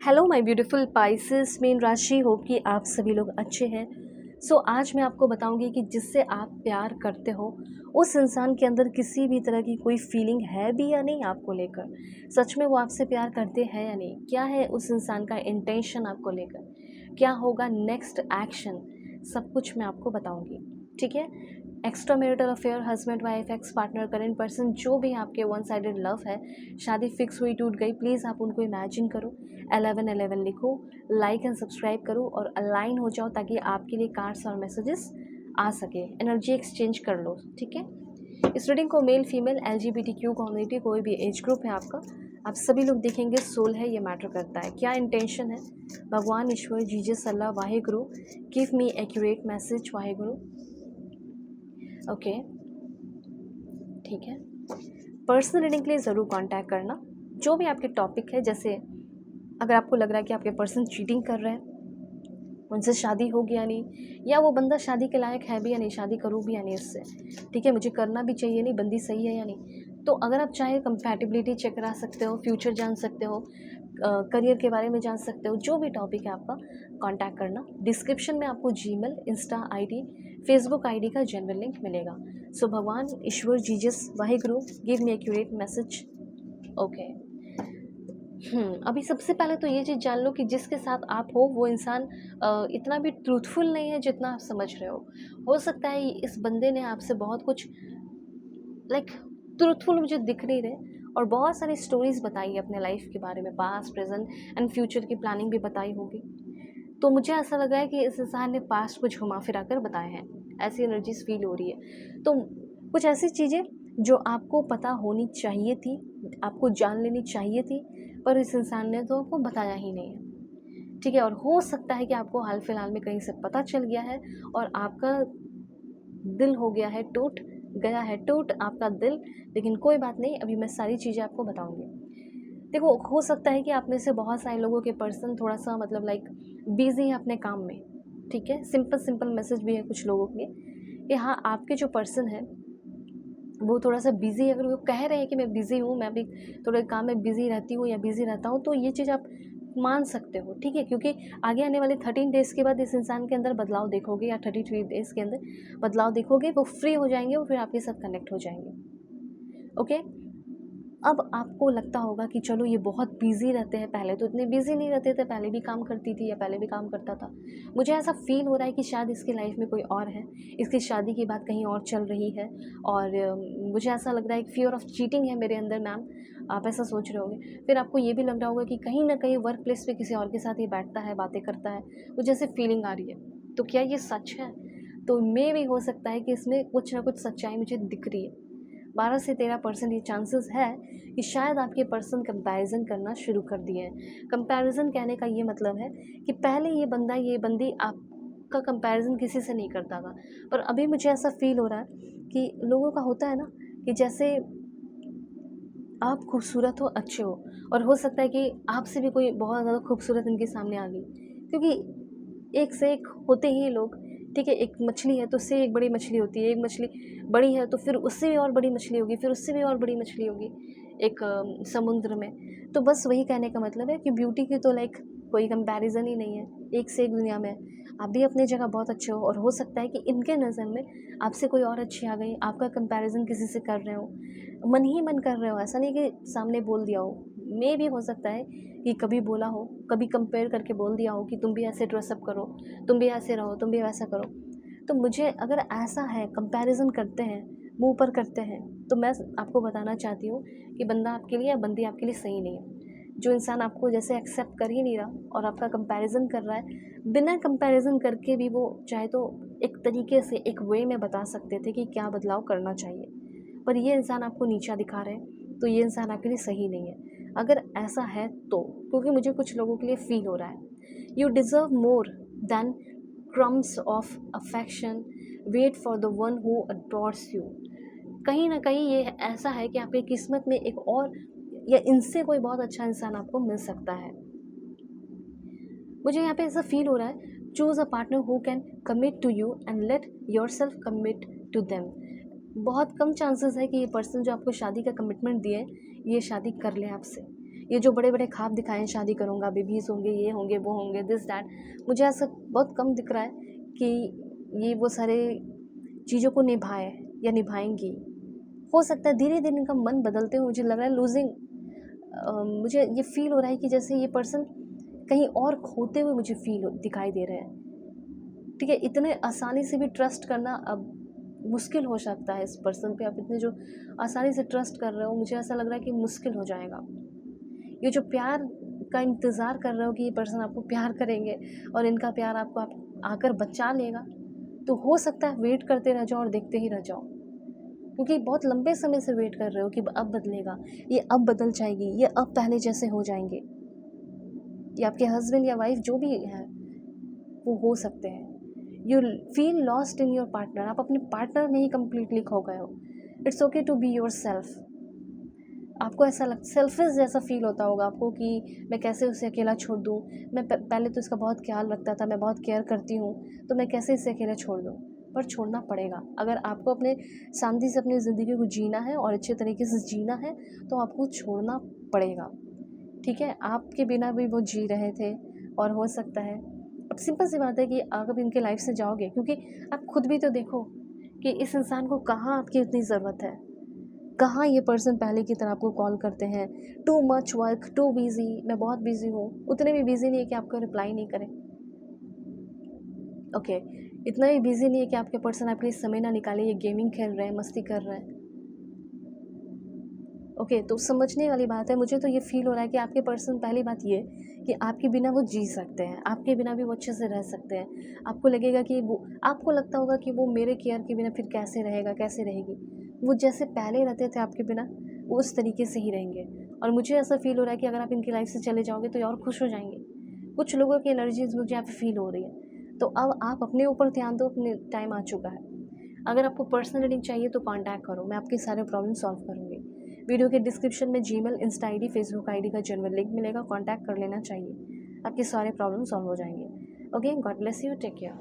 Hello my beautiful Pisces mean राशि, hope कि आप सभी लोग अच्छे हैं। आज मैं आपको बताऊंगी कि जिससे आप प्यार करते हो उस इंसान के अंदर किसी भी तरह की कोई फीलिंग है भी या नहीं आपको लेकर। सच में वो आपसे प्यार करते हैं या नहीं, क्या है उस इंसान का इंटेंशन आपको लेकर, क्या होगा नेक्स्ट एक्शन, सब कुछ मैं आपको बताऊंगी। ठीक है। Extra marital affair, husband wife, ex partner, current person, जो भी आपके वन साइडेड लव है, शादी फिक्स हुई, टूट गई, प्लीज़ आप उनको इमेजिन करो, 1111 लिखो, लाइक एंड सब्सक्राइब करो और अलाइन हो जाओ ताकि आपके लिए कार्ड्स और मैसेजेस आ सके। एनर्जी एक्सचेंज कर लो। ठीक है। इस रीडिंग को मेल फीमेल LGBTQ कम्युनिटी, कोई भी एज ग्रुप है आपका, आप सभी लोग देखेंगे। सोल है, ये मैटर करता है। क्या इंटेंशन है, भगवान, ईश्वर, Jesus, Allah, Waheguru, give me accurate message, Waheguru. Okay, ठीक है। पर्सनल रीडिंग के लिए ज़रूर कांटेक्ट करना। जो भी आपके टॉपिक है, जैसे अगर आपको लग रहा है कि आपके पर्सन चीटिंग कर रहे हैं, उनसे शादी होगी या नहीं, या वो बंदा शादी के लायक है भी या नहीं, शादी करूँ भी या नहीं उससे, ठीक है, मुझे करना भी चाहिए नहीं, बंदी सही है या नहीं, तो अगर आप चाहे कंपैटिबिलिटी चेक करा सकते हो, फ्यूचर जान सकते हो, करियर के बारे में जान सकते हो, जो भी टॉपिक है आपका, कांटेक्ट करना। डिस्क्रिप्शन में आपको Gmail, Insta ID, Facebook ID का जनरल लिंक मिलेगा। भगवान, ईश्वर, Jesus, Waheguru, give me accurate message. Okay. अभी सबसे पहले तो ये चीज़ जान लो कि जिसके साथ आप हो वो इंसान इतना भी ट्रूथफुल नहीं है जितना आप समझ रहे हो सकता है इस बंदे ने आपसे बहुत कुछ लाइक ट्रूथफुल मुझे दिख नहीं रहे, और बहुत सारी स्टोरीज बताई है अपने लाइफ के बारे में, पास्ट, प्रेजेंट एंड फ्यूचर की प्लानिंग भी बताई होगी। तो मुझे ऐसा लगा है कि इस इंसान ने पास्ट कुछ घुमा फिरा कर बताए हैं, ऐसी एनर्जीज फील हो रही है। तो कुछ ऐसी चीज़ें जो आपको पता होनी चाहिए थी, आपको जान लेनी चाहिए थी, पर इस इंसान ने तो आपको बताया ही नहीं है। ठीक है। और हो सकता है कि आपको हाल फिलहाल में कहीं से पता चल गया है और आपका दिल हो गया है टूट, गया है टूट आपका दिल। लेकिन कोई बात नहीं, अभी मैं सारी चीज़ें आपको बताऊंगी। देखो, हो सकता है कि आप में से बहुत सारे लोगों के पर्सन थोड़ा सा मतलब लाइक बिजी है अपने काम में। ठीक है। सिंपल सिंपल मैसेज भी है कुछ लोगों के कि हाँ, आपके जो पर्सन है वो थोड़ा सा बिजी है। अगर वो कह रहे हैं कि मैं बिज़ी हूँ, मैं अभी थोड़े काम में बिज़ी रहती हूँ या बिज़ी रहता हूँ, तो ये चीज़ आप मान सकते हो। ठीक है। क्योंकि आगे आने वाले 13 डेज़ के बाद इस इंसान के अंदर बदलाव देखोगे, या 33 डेज़ के अंदर बदलाव देखोगे, वो फ्री हो जाएंगे, वो फिर आपके साथ कनेक्ट हो जाएंगे। ओके। अब आपको लगता होगा कि चलो ये बहुत बिज़ी रहते हैं, पहले तो इतने बिज़ी नहीं रहते थे, पहले भी काम करती थी या पहले भी काम करता था। मुझे ऐसा फ़ील हो रहा है कि शायद इसकी लाइफ में कोई और है, इसकी शादी की बात कहीं और चल रही है, और मुझे ऐसा लग रहा है कि फ़ियर ऑफ चीटिंग है मेरे अंदर मैम, आप ऐसा सोच रहे होगे। फिर आपको ये भी लग रहा होगा कि कहीं ना कहीं वर्क प्लेस पे किसी और के साथ ये बैठता है, बातें करता है, मुझे जैसे फीलिंग आ रही है। तो क्या ये सच है? तो मे भी हो सकता है कि इसमें कुछ ना कुछ सच्चाई मुझे दिख रही है। 12 से 13% ये चांसेस है कि शायद आपके पर्सन कंपैरिजन करना शुरू कर दिए हैं। कंपैरिजन कहने का ये मतलब है कि पहले ये बंदा, ये बंदी आपका कंपैरिजन किसी से नहीं करता था, पर अभी मुझे ऐसा फील हो रहा है कि लोगों का होता है ना, कि जैसे आप खूबसूरत हो, अच्छे हो, और हो सकता है कि आपसे भी कोई बहुत ज़्यादा खूबसूरत इनके सामने आ गई, क्योंकि एक से एक होते ही हैं लोग। ठीक है। एक मछली है तो उससे एक बड़ी मछली होती है, एक मछली बड़ी है तो फिर उससे भी और बड़ी मछली होगी, फिर उससे भी और बड़ी मछली होगी एक समुद्र में। तो बस वही कहने का मतलब है कि ब्यूटी की तो लाइक कोई कंपैरिजन ही नहीं है, एक से एक दुनिया में। आप भी अपनी जगह बहुत अच्छे हो, और हो सकता है कि इनके नज़र में आपसे कोई और अच्छी आ गई, आपका कंपैरिजन किसी से कर रहे हो, मन ही मन कर रहे हो, ऐसा नहीं कि सामने बोल दिया हो। मे भी हो सकता है कि कभी बोला हो, कभी कंपेयर करके बोल दिया हो कि तुम भी ऐसे ड्रेसअप करो, तुम भी ऐसे रहो, तुम भी वैसा करो। तो मुझे अगर ऐसा है, कंपैरिजन करते हैं, मुंह पर करते हैं, तो मैं आपको बताना चाहती हूँ कि बंदा आपके लिए या बंदी आपके लिए सही नहीं है। जो इंसान आपको जैसे एक्सेप्ट कर ही नहीं रहा और आपका कंपैरिजन कर रहा है, बिना कंपैरिजन करके भी वो चाहे तो एक तरीके से, एक वे में बता सकते थे कि क्या बदलाव करना चाहिए, पर ये इंसान आपको नीचा दिखा रहे हैं, तो ये इंसान आपके लिए सही नहीं है। अगर ऐसा है तो, क्योंकि मुझे कुछ लोगों के लिए फील हो रहा है, you deserve more than crumbs of affection, wait for the one who adores you. कहीं ना कहीं ये ऐसा है कि आपकी किस्मत में एक और या इनसे कोई बहुत अच्छा इंसान आपको मिल सकता है। मुझे यहाँ पे ऐसा फील हो रहा है, choose a partner who can commit to you and let yourself commit to them. बहुत कम चांसेस है कि ये पर्सन जो आपको शादी का कमिटमेंट दिए, ये शादी कर ले आपसे, ये जो बड़े बड़े ख्वाब दिखाए हैं, शादी करूँगा, बेबीज़ होंगे, ये होंगे, वो होंगे, दिस दैट, मुझे ऐसा बहुत कम दिख रहा है कि ये वो सारे चीज़ों को निभाए या निभाएंगी। हो सकता है धीरे धीरे इनका मन बदलते हुए मुझे लग रहा है लूजिंग, मुझे ये फील हो रहा है कि जैसे ये पर्सन कहीं और खोते हुए मुझे दिखाई दे रहे हैं। ठीक है, इतने आसानी से भी ट्रस्ट करना अब मुश्किल हो सकता है इस पर्सन पे। आप इतने जो आसानी से ट्रस्ट कर रहे हो, मुझे ऐसा लग रहा है कि मुश्किल हो जाएगा। ये जो प्यार का इंतज़ार कर रहे हो कि ये पर्सन आपको प्यार करेंगे और इनका प्यार आपको आकर बचा लेगा, तो हो सकता है वेट करते रह जाओ और देखते ही रह जाओ, क्योंकि बहुत लंबे समय से वेट कर रहे हो कि अब बदलेगा, ये अब बदल जाएगी, ये अब पहले जैसे हो जाएंगे। ये आपके हस्बैंड या वाइफ जो भी है वो हो सकते हैं। You feel lost in your partner, आप अपने पार्टनर में ही कम्प्लीटली खो गए हो। It's okay to be yourself. आपको ऐसा सेल्फिश जैसा फील होता होगा आपको कि मैं कैसे उसे अकेला छोड़ दूँ, मैं पहले तो इसका बहुत ख्याल रखता था, मैं बहुत केयर करती हूँ, तो मैं कैसे इसे अकेला छोड़ दूँ। पर छोड़ना पड़ेगा। अगर आपको अपने शांति से अपनी ज़िंदगी को जीना है और अच्छे तरीके से जीना है तो आपको छोड़ना पड़ेगा। ठीक है, आपके बिना भी वो जी रहे थे और हो सकता है, अब सिंपल सी बात है कि आप इनके लाइफ से जाओगे, क्योंकि आप खुद भी तो देखो कि इस इंसान को कहाँ आपकी इतनी ज़रूरत है, कहाँ ये पर्सन पहले की तरह आपको कॉल करते हैं। Too much work, too busy, मैं बहुत बिजी हूँ, उतने भी बिजी नहीं है कि आपको रिप्लाई नहीं करें। ओके, इतना भी बिजी नहीं है कि आपके पर्सन आपके लिए समय ना निकाले, ये गेमिंग खेल रहे हैं, मस्ती कर रहे हैं। ओके, तो समझने वाली बात है। मुझे तो ये फील हो रहा है कि आपके पर्सन, पहली बात ये कि आपके बिना वो जी सकते हैं, आपके बिना भी वो अच्छे से रह सकते हैं। आपको लगेगा कि वो, आपको लगता होगा कि वो मेरे केयर के बिना फिर कैसे रहेगा, कैसे रहेगी। वो जैसे पहले रहते थे आपके बिना, वो उस तरीके से ही रहेंगे। और मुझे ऐसा फील हो रहा है कि अगर आप इनकी लाइफ से चले जाओगे तो ये और खुश हो जाएंगे। कुछ लोगों की एनर्जीज मुझे यहाँ पे फील हो रही है। तो अब आप अपने ऊपर ध्यान दो, अपने टाइम आ चुका है। अगर आपको पर्सनल रीडिंग चाहिए तो कांटेक्ट करो, मैं आपके सारे प्रॉब्लम सॉल्व करूँगी। वीडियो के डिस्क्रिप्शन में Gmail, Insta ID, Facebook ID का जनरल लिंक मिलेगा, कांटेक्ट कर लेना चाहिए। आपके सारे प्रॉब्लम सॉल्व हो जाएंगे। Okay, God bless you, take care.